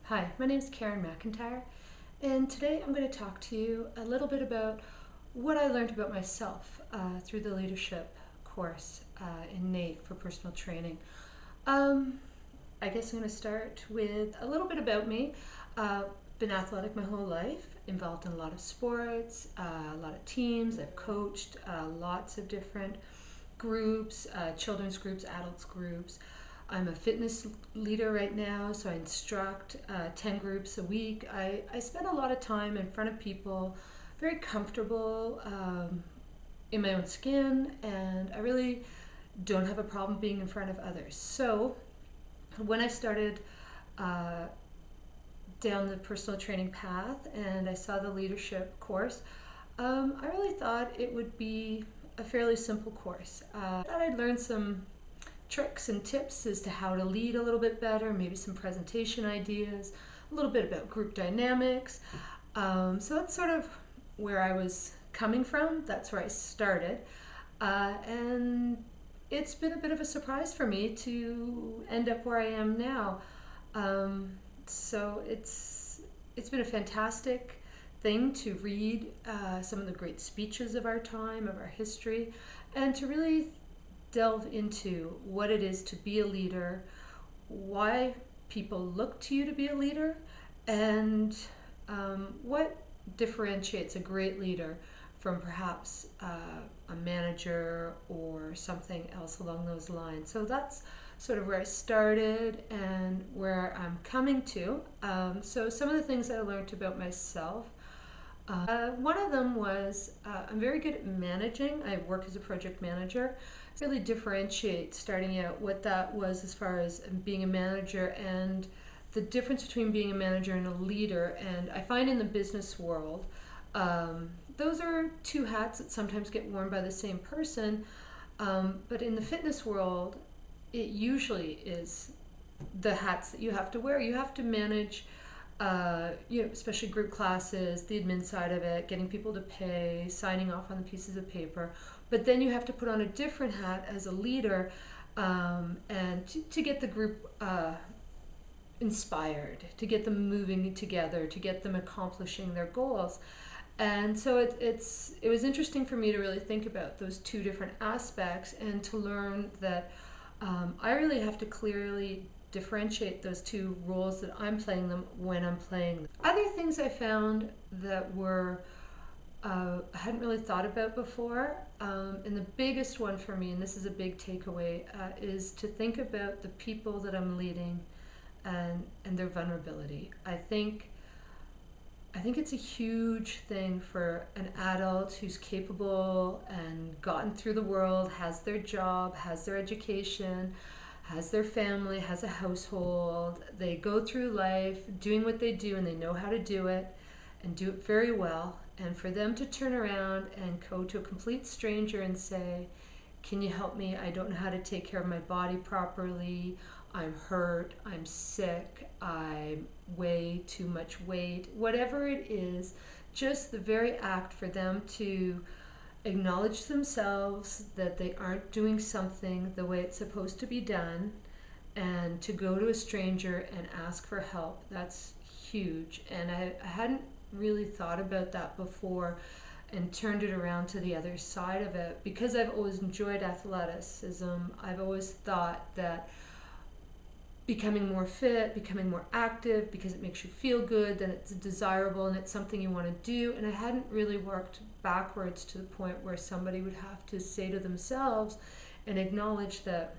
Hi, my name is Karen McIntyre, and today I'm going to talk to you a little bit about what I learned about myself through the leadership course in NAIT for personal training. Um, I guess I'm going to start with a little bit about me. Been athletic my whole life, involved in a lot of sports, a lot of teams. I've coached lots of different groups, children's groups, adults groups. I'm a fitness leader right now, so I instruct 10 groups a week. I spend a lot of time in front of people, very comfortable in my own skin, and I really don't have a problem being in front of others. So when I started down the personal training path and I saw the leadership course, I really thought it would be a fairly simple course. I thought I'd learn some tricks and tips as to how to lead a little bit better, maybe some presentation ideas, a little bit about group dynamics. So that's sort of where I was coming from. That's where I started. And it's been a bit of a surprise for me to end up where I am now. So it's been a fantastic thing to read some of the great speeches of our time, of our history, and to really delve into what it is to be a leader, why people look to you to be a leader, and what differentiates a great leader from perhaps a manager or something else along those lines. So that's sort of where I started and where I'm coming to. So some of the things I learned about myself. One of them was I'm very good at managing. I work as a project manager. Really differentiate starting out what that was as far as being a manager and the difference between being a manager and a leader. And I find in the business world, those are two hats that sometimes get worn by the same person. But in the fitness world, it usually is the hats that you have to wear. You have to manage especially group classes, the admin side of it, getting people to pay, signing off on the pieces of paper. But then you have to put on a different hat as a leader and to get the group inspired, to get them moving together, to get them accomplishing their goals. And so it was interesting for me to really think about those two different aspects and to learn that I really have to clearly differentiate those two roles that I'm playing them when I'm playing them. Other things I found that were I hadn't really thought about before, and the biggest one for me, and this is a big takeaway, is to think about the people that I'm leading and their vulnerability. I think it's a huge thing for an adult who's capable and gotten through the world, has their job, has their education, has their family, has a household. They go through life doing what they do and they know how to do it and do it very well. And for them to turn around and go to a complete stranger and say, can you help me? I don't know how to take care of my body properly. I'm hurt. I'm sick. I weigh too much weight. Whatever it is, just the very act for them to acknowledge themselves that they aren't doing something the way it's supposed to be done and to go to a stranger and ask for help, that's huge. And I hadn't really thought about that before and turned it around to the other side of it. Because I've always enjoyed athleticism, I've always thought that becoming more fit, becoming more active because it makes you feel good, then it's desirable and it's something you want to do. And I hadn't really worked backwards to the point where somebody would have to say to themselves and acknowledge that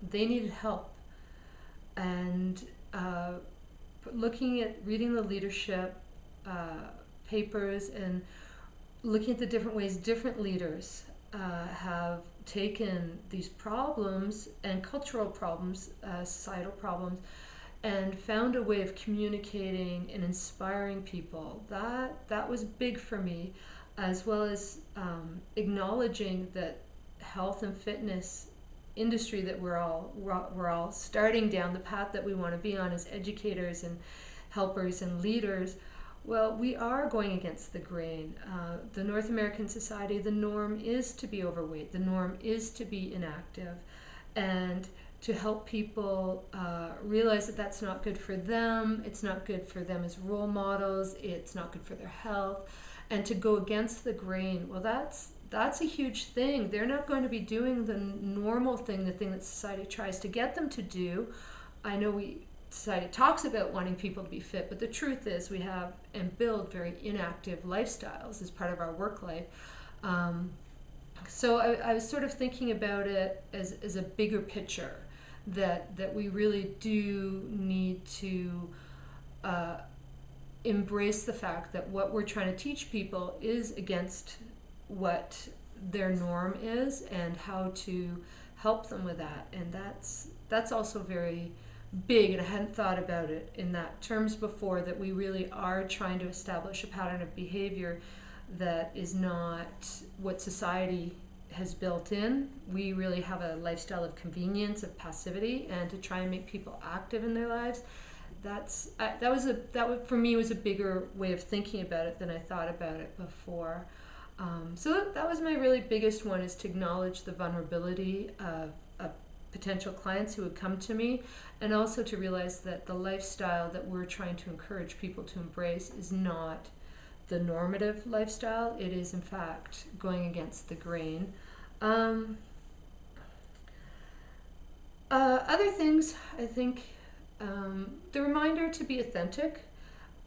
they needed help. And reading the leadership papers and looking at the different ways different leaders have taken these problems and cultural problems, societal problems, and found a way of communicating and inspiring people. That was big for me, as well as acknowledging that health and fitness industry that we're all starting down the path that we want to be on as educators and helpers and leaders. Well, we are going against the grain. The North American society, the norm is to be overweight. The norm is to be inactive. And to help people realize that that's not good for them, it's not good for them as role models, it's not good for their health, and to go against the grain. Well, that's a huge thing. They're not going to be doing the normal thing, the thing that society tries to get them to do. I know society talks about wanting people to be fit, but the truth is we have and build very inactive lifestyles as part of our work life. So I was sort of thinking about it as a bigger picture, that we really do need to embrace the fact that what we're trying to teach people is against what their norm is, and how to help them with that. And that's also very big, and I hadn't thought about it in that terms before, that we really are trying to establish a pattern of behavior that is not what society has built in. We really have a lifestyle of convenience, of passivity, and to try and make people active in their lives. That for me was a bigger way of thinking about it than I thought about it before. So that was my really biggest one, is to acknowledge the vulnerability of potential clients who would come to me, and also to realize that the lifestyle that we're trying to encourage people to embrace is not the normative lifestyle. It is, in fact, going against the grain. Other things, I think, the reminder to be authentic,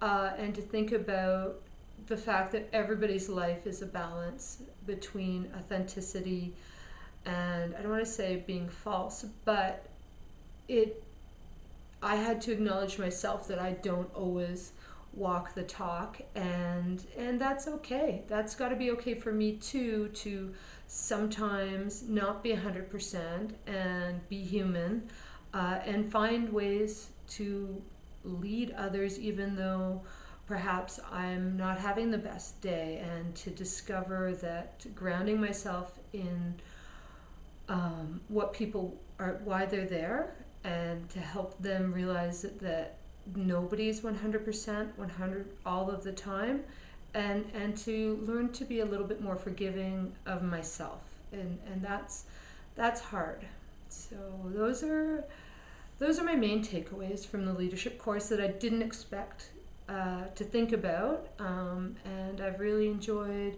and to think about the fact that everybody's life is a balance between authenticity and, I don't want to say being false, but I had to acknowledge myself that I don't always walk the talk, and that's okay. That's got to be okay for me too, to sometimes not be 100% and be human, and find ways to lead others even though perhaps I'm not having the best day, and to discover that grounding myself in what people are, why they're there, and to help them realize that nobody's 100% 100 all of the time, and to learn to be a little bit more forgiving of myself, and that's hard. So those are my main takeaways from the leadership course that I didn't expect to think about, and I've really enjoyed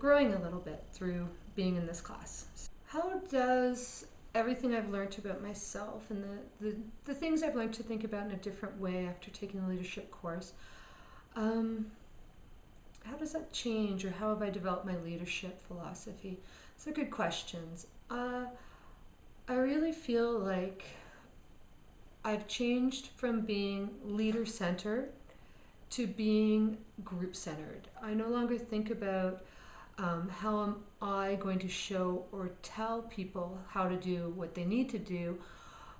growing a little bit through being in this class. How does everything I've learned about myself and the things I've learned to think about in a different way after taking the leadership course, how does that change, or how have I developed my leadership philosophy? Those are good questions. I really feel like I've changed from being leader-centered to being group-centered. I no longer think about how am I going to show or tell people how to do what they need to do.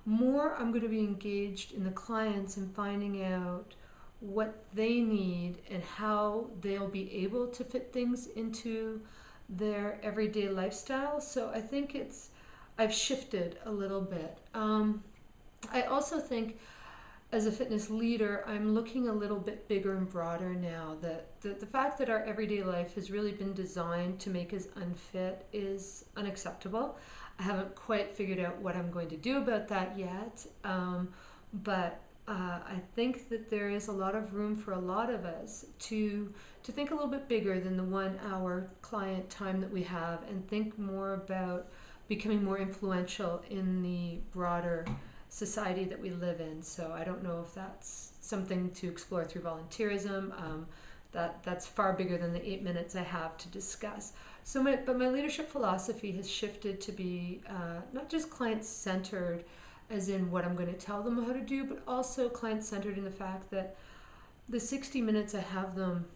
More, I'm going to be engaged in the clients and finding out what they need and how they'll be able to fit things into their everyday lifestyle. So I think I've shifted a little bit. I also think as a fitness leader, I'm looking a little bit bigger and broader now. That the fact that our everyday life has really been designed to make us unfit is unacceptable. I haven't quite figured out what I'm going to do about that yet, but I think that there is a lot of room for a lot of us to think a little bit bigger than the 1 hour client time that we have, and think more about becoming more influential in the broader society that we live in. So I don't know if that's something to explore through volunteerism. That's far bigger than the 8 minutes I have to discuss. So my leadership philosophy has shifted to be not just client-centered, as in what I'm going to tell them how to do, but also client-centered in the fact that the 60 minutes I have them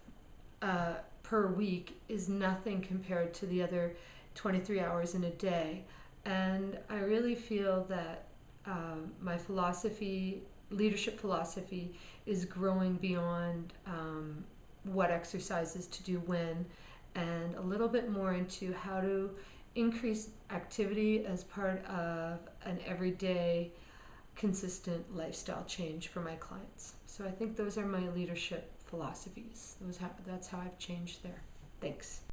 per week is nothing compared to the other 23 hours in a day. And I really feel that my leadership philosophy is growing beyond what exercises to do when, and a little bit more into how to increase activity as part of an everyday consistent lifestyle change for my clients. So I think those are my leadership philosophies. That's how I've changed there. Thanks.